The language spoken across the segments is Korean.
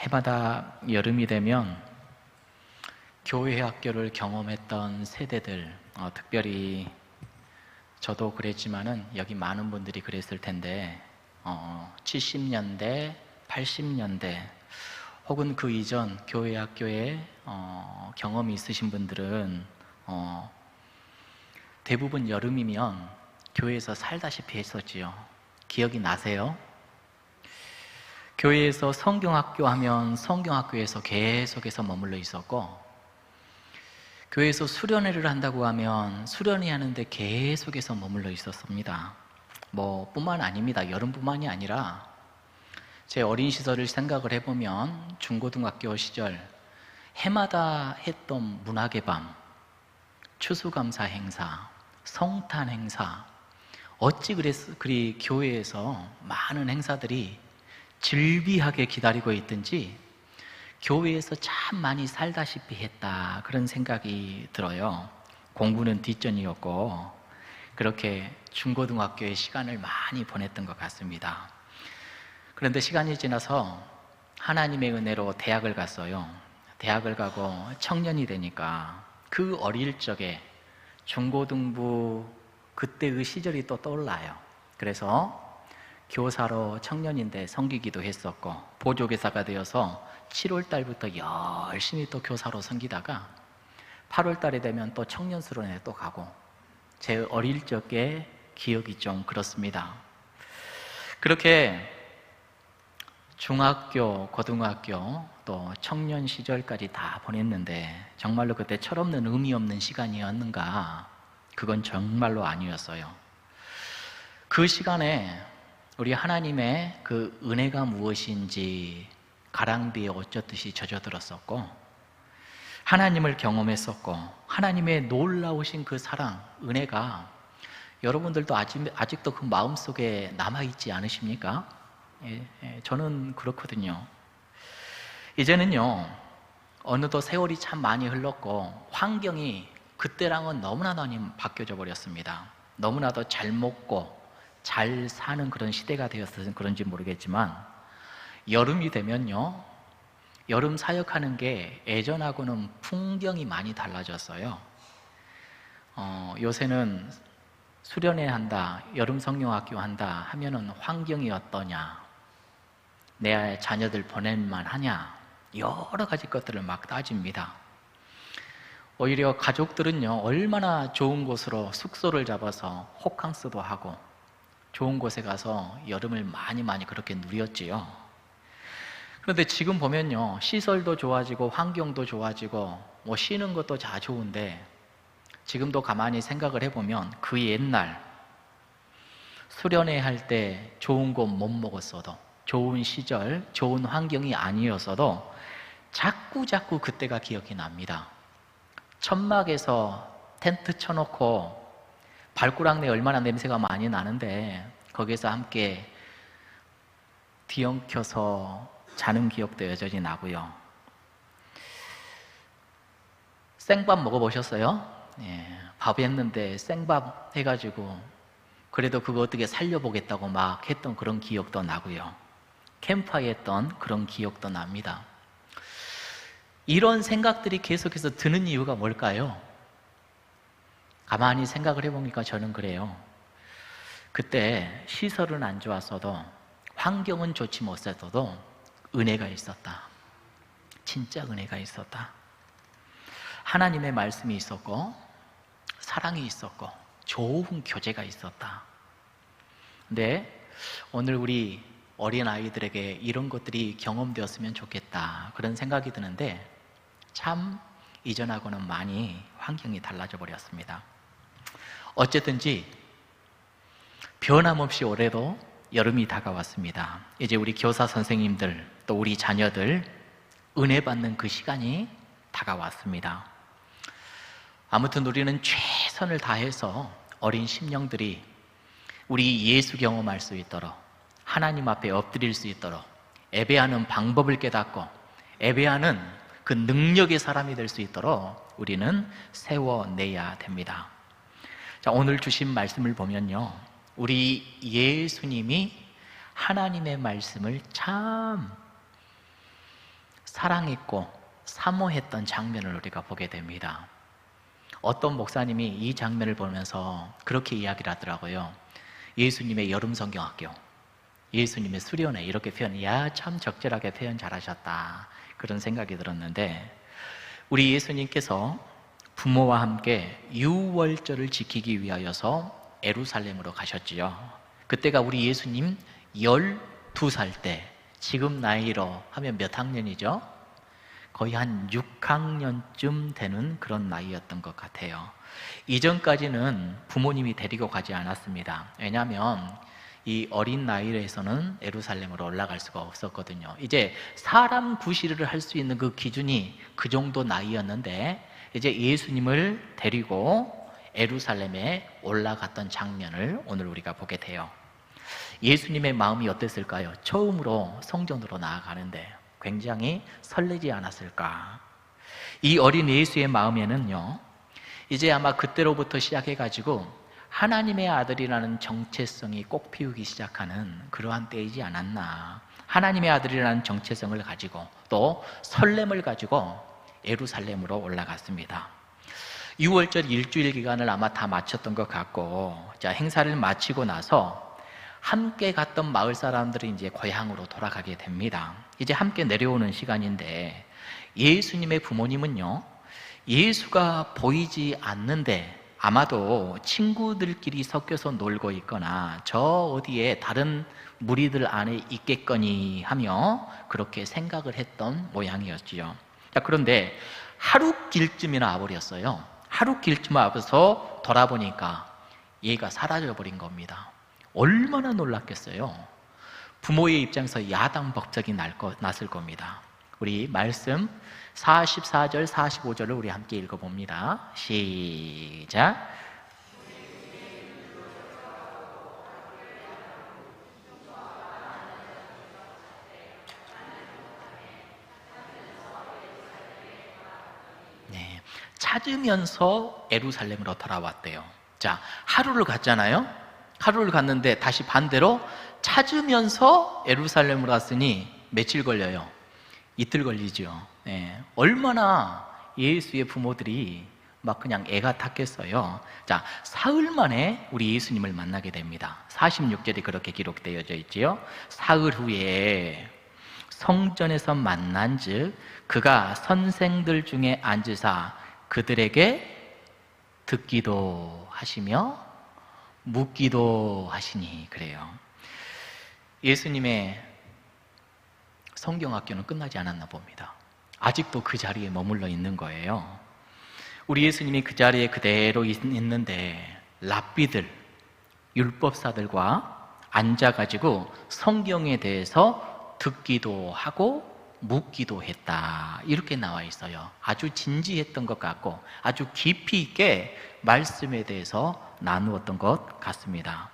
해마다 여름이 되면 교회 학교를 경험했던 세대들, 특별히 저도 그랬지만은 여기 많은 분들이 그랬을 텐데 70년대, 80년대 혹은 그 이전 교회 학교에 경험이 있으신 분들은 대부분 여름이면 교회에서 살다시피 했었지요. 기억이 나세요? 교회에서 성경학교 하면 성경학교에서 계속해서 머물러 있었고, 교회에서 수련회를 한다고 하면 수련회 하는데 계속해서 머물러 있었습니다. 뿐만 아닙니다. 여름뿐만이 아니라 제 어린 시절을 생각을 해보면 중고등학교 시절 해마다 했던 문학의 밤, 추수감사 행사, 성탄 행사, 어찌 그리 교회에서 많은 행사들이 질비하게 기다리고 있든지 교회에서 참 많이 살다시피 했다, 그런 생각이 들어요. 공부는 뒷전이었고 그렇게 중고등학교의 시간을 많이 보냈던 것 같습니다. 그런데 시간이 지나서 하나님의 은혜로 대학을 갔어요. 대학을 가고 청년이 되니까 그 어릴 적에 중고등부 그때의 시절이 또 떠올라요. 그래서 교사로 청년인데 섬기기도 했었고, 보조교사가 되어서 7월 달부터 열심히 또 교사로 섬기다가 8월 달에 되면 또 청년수련회 또 가고, 제 어릴 적의 기억이 좀 그렇습니다. 그렇게 중학교, 고등학교, 또 청년 시절까지 다 보냈는데 정말로 그때 철없는 의미 없는 시간이었는가? 그건 정말로 아니었어요. 그 시간에 우리 하나님의 그 은혜가 무엇인지 가랑비에 어쩌듯이 젖어들었었고, 하나님을 경험했었고, 하나님의 놀라우신 그 사랑, 은혜가 여러분들도 아직도 그 마음속에 남아있지 않으십니까? 저는 그렇거든요. 이제는요, 어느덧 세월이 참 많이 흘렀고 환경이 그때랑은 너무나 많이 바뀌어져 버렸습니다. 너무나도 잘 먹고 잘 사는 그런 시대가 되어서 그런지 모르겠지만, 여름이 되면요, 여름 사역하는 게 예전하고는 풍경이 많이 달라졌어요. 요새는 수련회 한다, 여름 성경학교 한다 하면은 환경이 어떠냐, 내 자녀들 보낼만 하냐, 여러 가지 것들을 막 따집니다. 오히려 가족들은요, 얼마나 좋은 곳으로 숙소를 잡아서 호캉스도 하고 좋은 곳에 가서 여름을 많이 그렇게 누렸지요. 그런데 지금 보면요, 시설도 좋아지고 환경도 좋아지고 쉬는 것도 다 좋은데, 지금도 가만히 생각을 해보면 그 옛날 수련회 할 때 좋은 곳 못 먹었어도, 좋은 시절, 좋은 환경이 아니었어도 자꾸 그때가 기억이 납니다. 천막에서 텐트 쳐놓고 발구락내 얼마나 냄새가 많이 나는데 거기서 함께 뒤엉켜서 자는 기억도 여전히 나고요. 생밥 먹어보셨어요? 밥 했는데 생밥 해가지고 그래도 그거 어떻게 살려보겠다고 막 했던 그런 기억도 나고요. 캠프파이어 했던 그런 기억도 납니다. 이런 생각들이 계속해서 드는 이유가 뭘까요? 가만히 생각을 해보니까 저는 그래요. 그때 시설은 안 좋았어도, 환경은 좋지 못했어도 은혜가 있었다. 진짜 은혜가 있었다. 하나님의 말씀이 있었고, 사랑이 있었고, 좋은 교제가 있었다. 근데 오늘 우리 어린 아이들에게 이런 것들이 경험되었으면 좋겠다, 그런 생각이 드는데 참 이전하고는 많이 환경이 달라져 버렸습니다. 어쨌든지 변함없이 올해도 여름이 다가왔습니다. 이제 우리 교사 선생님들, 또 우리 자녀들 은혜 받는 그 시간이 다가왔습니다. 아무튼 우리는 최선을 다해서 어린 심령들이 우리 예수 경험할 수 있도록, 하나님 앞에 엎드릴 수 있도록, 예배하는 방법을 깨닫고 예배하는 그 능력의 사람이 될 수 있도록 우리는 세워내야 됩니다. 자, 오늘 주신 말씀을 보면요, 우리 예수님이 하나님의 말씀을 참 사랑했고 사모했던 장면을 우리가 보게 됩니다. 어떤 목사님이 이 장면을 보면서 그렇게 이야기를 하더라고요. 예수님의 여름 성경학교, 예수님의 수련회, 이렇게 표현, 참 적절하게 표현 잘하셨다, 그런 생각이 들었는데, 우리 예수님께서 부모와 함께 유월절을 지키기 위하여서 예루살렘으로 가셨지요. 그때가 우리 예수님 12살 때, 지금 나이로 하면 몇 학년이죠? 거의 한 6학년쯤 되는 그런 나이였던 것 같아요. 이전까지는 부모님이 데리고 가지 않았습니다. 왜냐하면 이 어린 나이에서는 예루살렘으로 올라갈 수가 없었거든요. 이제 사람 구실을 할 수 있는 그 기준이 그 정도 나이였는데, 이제 예수님을 데리고 예루살렘에 올라갔던 장면을 오늘 우리가 보게 돼요. 예수님의 마음이 어땠을까요? 처음으로 성전으로 나아가는데 굉장히 설레지 않았을까? 이 어린 예수의 마음에는요, 이제 아마 그때로부터 시작해가지고 하나님의 아들이라는 정체성이 꽃피우기 시작하는 그러한 때이지 않았나. 하나님의 아들이라는 정체성을 가지고 또 설렘을 가지고 예루살렘으로 올라갔습니다. 6월절 일주일 기간을 아마 다 마쳤던 것 같고, 자, 행사를 마치고 나서 함께 갔던 마을 사람들이 이제 고향으로 돌아가게 됩니다. 이제 함께 내려오는 시간인데, 예수님의 부모님은요, 예수가 보이지 않는데 아마도 친구들끼리 섞여서 놀고 있거나 저 어디에 다른 무리들 안에 있겠거니 하며 그렇게 생각을 했던 모양이었지요. 자, 그런데 하루 길쯤이나 와버렸어요. 하루 길쯤 와서 돌아보니까 얘가 사라져버린 겁니다. 얼마나 놀랐겠어요. 부모의 입장에서 야당법석이 났을 겁니다. 우리 말씀 44절, 45절을 우리 함께 읽어봅니다. 시작. 네, 찾으면서 예루살렘으로 돌아왔대요. 자, 하루를 갔잖아요. 하루를 갔는데 다시 반대로 찾으면서 예루살렘으로 왔으니 며칠 걸려요? 이틀 걸리죠. 네, 얼마나 예수의 부모들이 막 그냥 애가 탔겠어요. 자, 사흘 만에 우리 예수님을 만나게 됩니다. 46절이 그렇게 기록되어져 있지요. 사흘 후에 성전에서 만난즉 그가 선생들 중에 앉으사 그들에게 듣기도 하시며 묻기도 하시니, 그래요. 예수님의 성경학교는 끝나지 않았나 봅니다. 아직도 그 자리에 머물러 있는 거예요. 우리 예수님이 그 자리에 그대로 있는데 랍비들, 율법사들과 앉아가지고 성경에 대해서 듣기도 하고 묻기도 했다, 이렇게 나와 있어요. 아주 진지했던 것 같고 아주 깊이 있게 말씀에 대해서 나누었던 것 같습니다.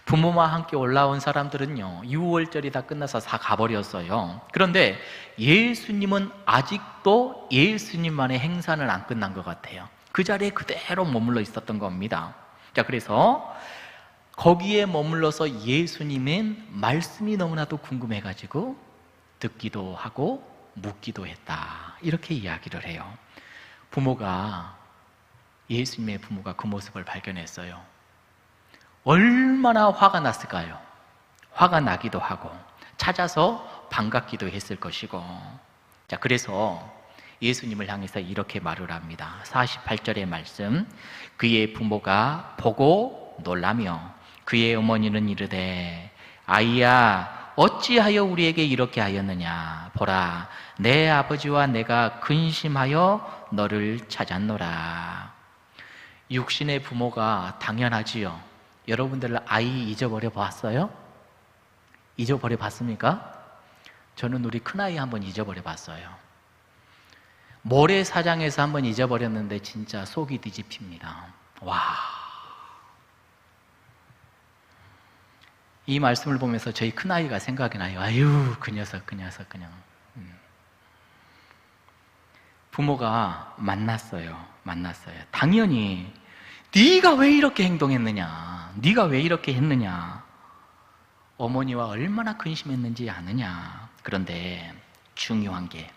부모와 함께 올라온 사람들은요, 6월절이 다 끝나서 다 가버렸어요. 그런데 예수님은 아직도 예수님만의 행사는 안 끝난 것 같아요. 그 자리에 그대로 머물러 있었던 겁니다. 자, 그래서 거기에 머물러서 예수님은 말씀이 너무나도 궁금해가지고 듣기도 하고 묻기도 했다, 이렇게 이야기를 해요. 예수님의 부모가 그 모습을 발견했어요. 얼마나 화가 났을까요? 화가 나기도 하고 찾아서 반갑기도 했을 것이고. 자, 그래서 예수님을 향해서 이렇게 말을 합니다. 48절의 말씀, 그의 부모가 보고 놀라며 그의 어머니는 이르되 아이야 어찌하여 우리에게 이렇게 하였느냐, 보라 내 아버지와 내가 근심하여 너를 찾았노라. 육신의 부모가 당연하지요. 여러분들 아이 잊어버려 봤어요? 잊어버려 봤습니까? 저는 우리 큰아이 한번 잊어버려 봤어요. 모래사장에서 한번 잊어버렸는데 진짜 속이 뒤집힙니다. 와, 이 말씀을 보면서 저희 큰아이가 생각이 나요. 아유, 그 녀석 그냥. 부모가 만났어요. 당연히 네가 왜 이렇게 행동했느냐, 네가 왜 이렇게 했느냐, 어머니와 얼마나 근심했는지 아느냐. 그런데 중요한 게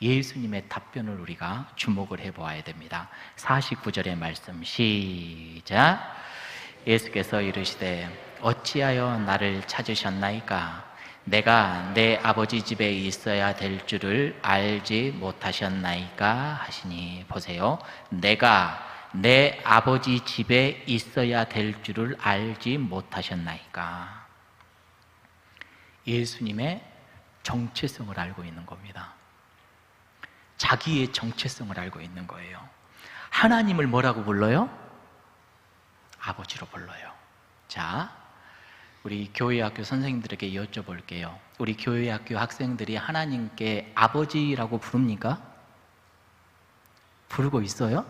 예수님의 답변을 우리가 주목을 해보아야 됩니다. 49절의 말씀 시작. 예수께서 이르시되 어찌하여 나를 찾으셨나이까? 내가 내 아버지 집에 있어야 될 줄을 알지 못하셨나이까 하시니. 보세요. 내가 내 아버지 집에 있어야 될 줄을 알지 못하셨나이까. 예수님의 정체성을 알고 있는 겁니다. 자기의 정체성을 알고 있는 거예요. 하나님을 뭐라고 불러요? 아버지로 불러요. 자, 우리 교회학교 선생님들에게 여쭤볼게요. 우리 교회학교 학생들이 하나님께 아버지라고 부릅니까? 부르고 있어요?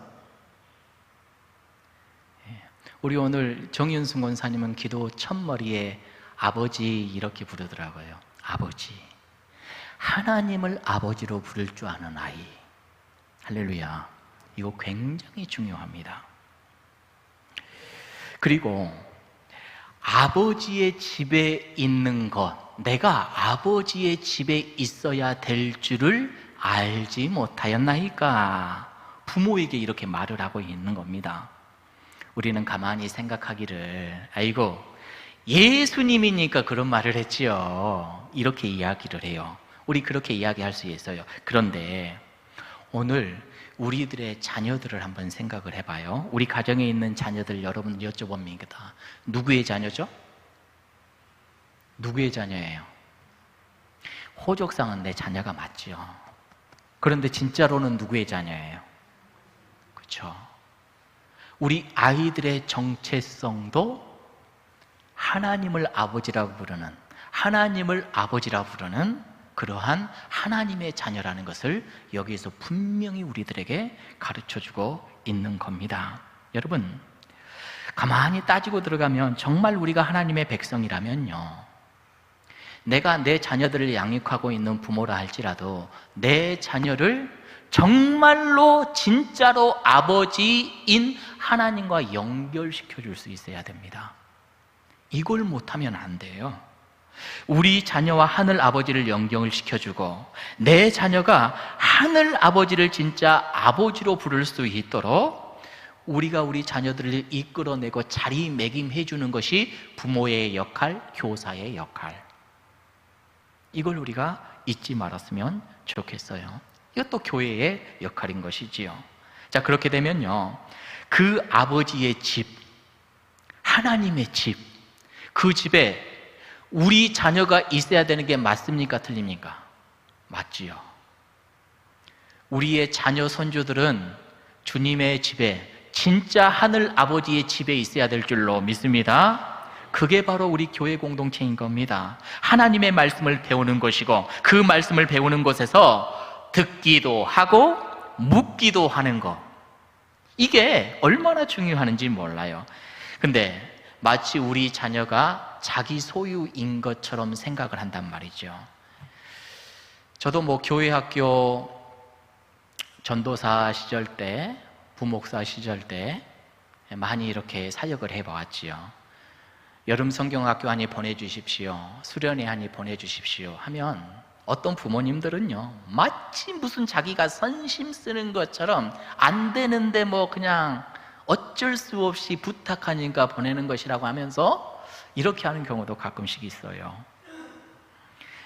우리 오늘 정윤승 권사님은 기도 첫머리에 아버지 이렇게 부르더라고요. 아버지. 하나님을 아버지로 부를 줄 아는 아이. 할렐루야. 이거 굉장히 중요합니다. 그리고 아버지의 집에 있는 것, 내가 아버지의 집에 있어야 될 줄을 알지 못하였나이까? 부모에게 이렇게 말을 하고 있는 겁니다. 우리는 가만히 생각하기를, 아이고 예수님이니까 그런 말을 했지요, 이렇게 이야기를 해요. 우리 그렇게 이야기할 수 있어요. 그런데 오늘 우리들의 자녀들을 한번 생각을 해봐요. 우리 가정에 있는 자녀들 여러분 여쭤봅니다. 누구의 자녀죠? 누구의 자녀예요? 호적상은 내 자녀가 맞죠. 그런데 진짜로는 누구의 자녀예요? 그렇죠. 우리 아이들의 정체성도 하나님을 아버지라고 부르는, 하나님을 아버지라고 부르는 그러한 하나님의 자녀라는 것을 여기에서 분명히 우리들에게 가르쳐주고 있는 겁니다. 여러분, 가만히 따지고 들어가면 정말 우리가 하나님의 백성이라면요, 내가 내 자녀들을 양육하고 있는 부모라 할지라도 내 자녀를 정말로 진짜로 아버지인 하나님과 연결시켜 줄 수 있어야 됩니다. 이걸 못하면 안 돼요. 우리 자녀와 하늘 아버지를 연결을 시켜주고 내 자녀가 하늘 아버지를 진짜 아버지로 부를 수 있도록 우리가 우리 자녀들을 이끌어내고 자리매김해 주는 것이 부모의 역할, 교사의 역할. 이걸 우리가 잊지 말았으면 좋겠어요. 이것도 교회의 역할인 것이지요. 자, 그렇게 되면요, 그 아버지의 집, 하나님의 집, 그 집에 우리 자녀가 있어야 되는 게 맞습니까? 틀립니까? 맞지요. 우리의 자녀 손주들은 주님의 집에, 진짜 하늘 아버지의 집에 있어야 될 줄로 믿습니다. 그게 바로 우리 교회 공동체인 겁니다. 하나님의 말씀을 배우는 것이고 그 말씀을 배우는 곳에서 듣기도 하고 묻기도 하는 것, 이게 얼마나 중요한지 몰라요. 근데 마치 우리 자녀가 자기 소유인 것처럼 생각을 한단 말이죠. 저도 교회 학교 전도사 시절 때, 부목사 시절 때 많이 이렇게 사역을 해보았지요. 여름 성경학교 하니 보내주십시오, 수련회 하니 보내주십시오 하면 어떤 부모님들은요, 마치 무슨 자기가 선심 쓰는 것처럼 안 되는데 그냥 어쩔 수 없이 부탁하니까 보내는 것이라고 하면서 이렇게 하는 경우도 가끔씩 있어요.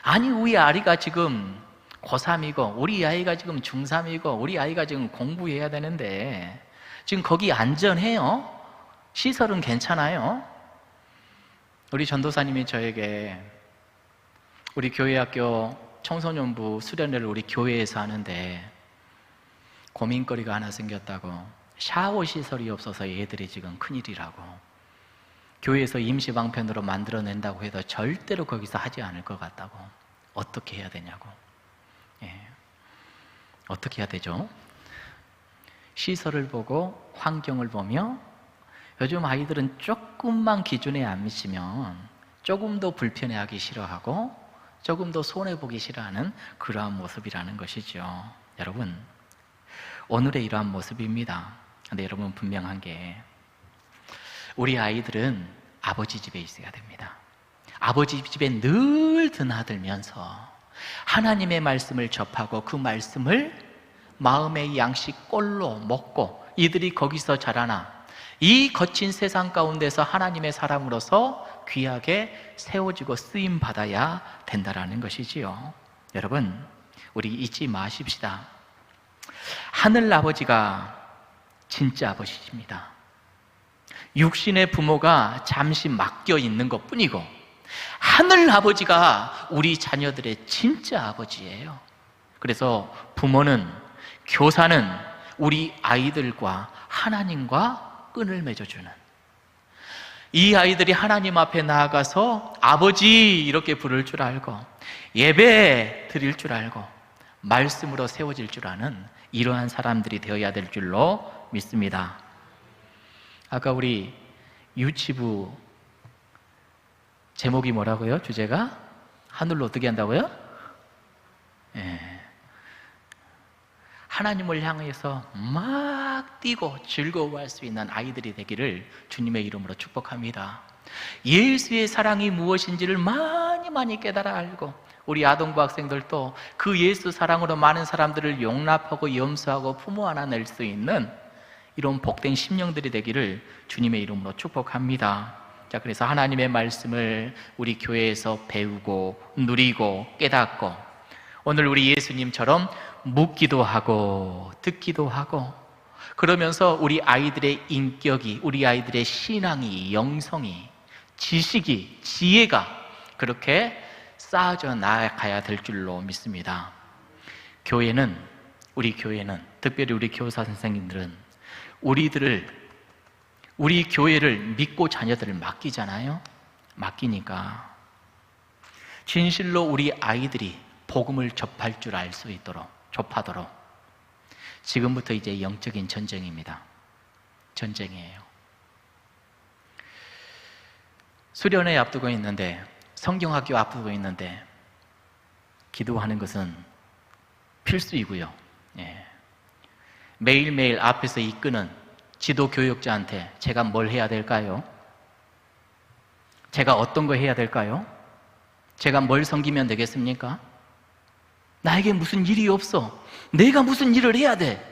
아니, 우리 아이가 지금 고3이고 우리 아이가 지금 중3이고 우리 아이가 지금 공부해야 되는데 지금 거기 안전해요? 시설은 괜찮아요? 우리 전도사님이 저에게 우리 교회학교 청소년부 수련회를 우리 교회에서 하는데 고민거리가 하나 생겼다고, 샤워 시설이 없어서 얘들이 지금 큰일이라고, 교회에서 임시방편으로 만들어낸다고 해도 절대로 거기서 하지 않을 것 같다고, 어떻게 해야 되냐고. 어떻게 해야 되죠? 시설을 보고 환경을 보며 요즘 아이들은 조금만 기준에 안 미치면 조금 더 불편해하기 싫어하고 조금 더 손해보기 싫어하는 그러한 모습이라는 것이죠. 여러분, 오늘의 이러한 모습입니다. 근데 여러분, 분명한 게 우리 아이들은 아버지 집에 있어야 됩니다. 아버지 집에 늘 드나들면서 하나님의 말씀을 접하고 그 말씀을 마음의 양식꼴로 먹고 이들이 거기서 자라나 이 거친 세상 가운데서 하나님의 사람으로서 귀하게 세워지고 쓰임 받아야 된다라는 것이지요. 여러분, 우리 잊지 마십시다. 하늘 아버지가 진짜 아버지십니다. 육신의 부모가 잠시 맡겨 있는 것 뿐이고 하늘 아버지가 우리 자녀들의 진짜 아버지예요. 그래서 부모는, 교사는 우리 아이들과 하나님과 끈을 맺어주는, 이 아이들이 하나님 앞에 나아가서 아버지 이렇게 부를 줄 알고 예배 드릴 줄 알고 말씀으로 세워질 줄 아는 이러한 사람들이 되어야 될 줄로 믿습니다. 아까 우리 유치부 제목이 뭐라고요? 주제가? 하늘로 어떻게 한다고요? 하나님을 향해서 막 뛰고 즐거워할 수 있는 아이들이 되기를 주님의 이름으로 축복합니다. 예수의 사랑이 무엇인지를 많이 깨달아 알고 우리 아동부 학생들도 그 예수 사랑으로 많은 사람들을 용납하고 염소하고 품어 안아낼 수 있는 이런 복된 심령들이 되기를 주님의 이름으로 축복합니다. 자, 그래서 하나님의 말씀을 우리 교회에서 배우고 누리고 깨닫고 오늘 우리 예수님처럼 묻기도 하고 듣기도 하고 그러면서 우리 아이들의 인격이, 우리 아이들의 신앙이, 영성이, 지식이, 지혜가 그렇게 쌓아져 나가야 될 줄로 믿습니다. 교회는, 우리 교회는, 특별히 우리 교사 선생님들은 우리 교회를 믿고 자녀들을 맡기잖아요. 맡기니까 진실로 우리 아이들이 복음을 접할 줄 알 수 있도록, 접하도록 지금부터 이제 영적인 전쟁입니다. 전쟁이에요. 수련회 앞두고 있는데, 성경학교 앞두고 있는데 기도하는 것은 필수이고요. 매일매일 앞에서 이끄는 지도교육자한테 제가 뭘 해야 될까요? 제가 어떤 거 해야 될까요? 제가 뭘 섬기면 되겠습니까? 나에게 무슨 일이 없어. 내가 무슨 일을 해야 돼.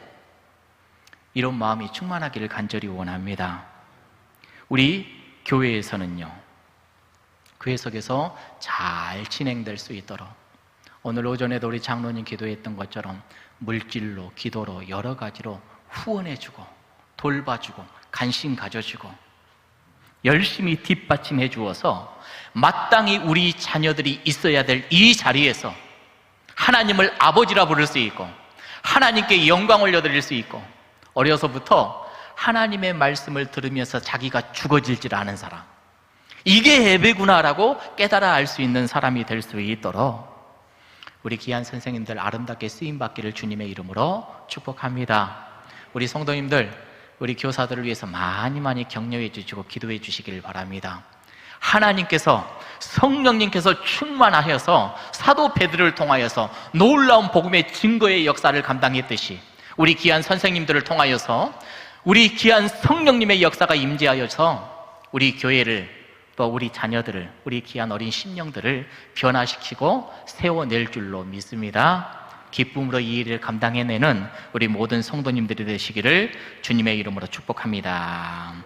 이런 마음이 충만하기를 간절히 원합니다. 우리 교회에서는요, 교회 속에서 잘 진행될 수 있도록 오늘 오전에도 우리 장로님 기도했던 것처럼 물질로, 기도로, 여러 가지로 후원해주고 돌봐주고 관심 가져주고 열심히 뒷받침해 주어서 마땅히 우리 자녀들이 있어야 될 이 자리에서 하나님을 아버지라 부를 수 있고 하나님께 영광을 올려드릴 수 있고 어려서부터 하나님의 말씀을 들으면서 자기가 죽어질 줄 아는 사람, 이게 예배구나라고 깨달아 알 수 있는 사람이 될 수 있도록 우리 귀한 선생님들 아름답게 쓰임받기를 주님의 이름으로 축복합니다. 우리 성도님들, 우리 교사들을 위해서 많이 격려해 주시고 기도해 주시기를 바랍니다. 하나님께서, 성령님께서 충만하여서 사도 베드로를 통하여서 놀라운 복음의 증거의 역사를 감당했듯이 우리 귀한 선생님들을 통하여서 우리 귀한 성령님의 역사가 임재하여서 우리 교회를, 또 우리 자녀들을, 우리 귀한 어린 심령들을 변화시키고 세워낼 줄로 믿습니다. 기쁨으로 이 일을 감당해내는 우리 모든 성도님들이 되시기를 주님의 이름으로 축복합니다.